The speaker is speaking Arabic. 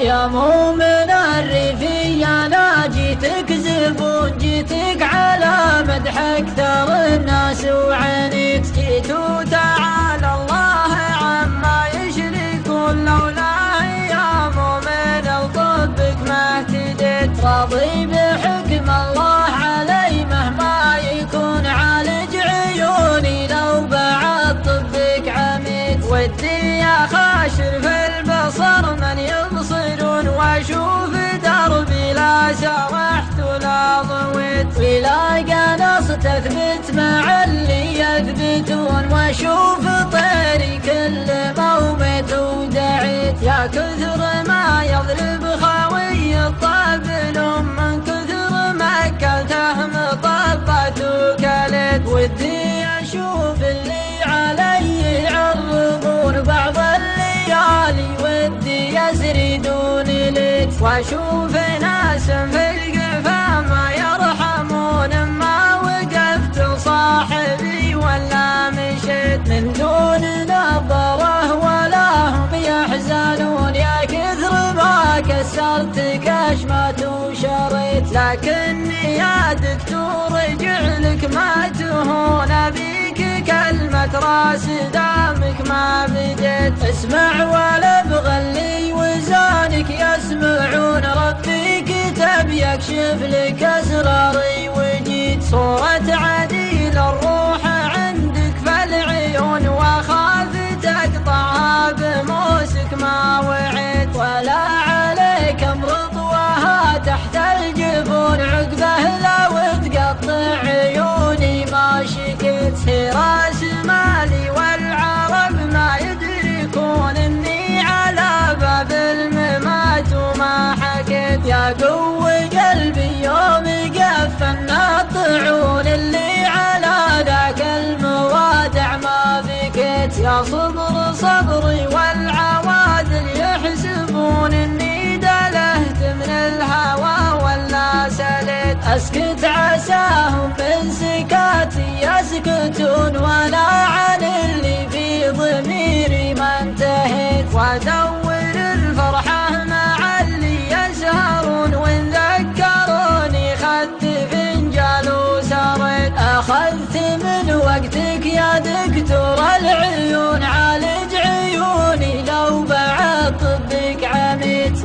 يا مؤمن الريفي أنا جيتك زبون، جيتك على مدحك ترى الناس وعنيت، جيت وتعالى الله عما يشركون لولاه يا مؤمن لطبك ما اهتديت، راضي بحكم الله علي مهما يكون، عالج عيوني لو بعد طبك عميت، ودي يا خاشر في البصر من يبصرون، واشوف دربي لا سرحت ولا ضويت، ولا قنص تثبت مع اللي يثبتون، واشوف طيري كل مومت ودعيت، يا كثر ما يضرب خوي الطبل من كثر ما اكلته مطبت وكلت، ودي اشوف اللي علي يعرضون بعض الليالي ودي يسردون ليت، واشوف ناس في القفا ما يرحمون ما وقفت صاحبي ولا مشيت، من دون نظره ولا هم يحزنون، يا كثر ما كسرت كشمات وشريت، لكني يا دكتور جعلك ما تهون بيك كلمة راس دامك ما بديت، اسمع ولا بغلي وزانك يسمعون، ربي كتب يكشف لك اسراري وجيت، صورة عديل الروح عندك فالعيون، واخاف تقطعها بموسك ما وعيت، ولا عليك امرضوها تحت الجبون، عقبه لو تقطع عيوني ما شكيت، راس مالي والعرب ما يدركون اني على باب الممات وما حكيت، يا قوي قلبي يوم قفلنا الطعون، اللي على ذاك الموادع ما بكيت، يا صبر صبري والعوادل يحسبون اني دلهت من الهوى ولا سليت، اسكت عساهم من سكاتي يسكتون، ولا عن اللي في ضميري ما انتهيت، وادور الفرحة مع اللي يسهرون، وان ذكروني خذت فنجال وسريت، اخذت من وقتك يا دكتور العيون، عالج عيوني لو بعد طبك عميت،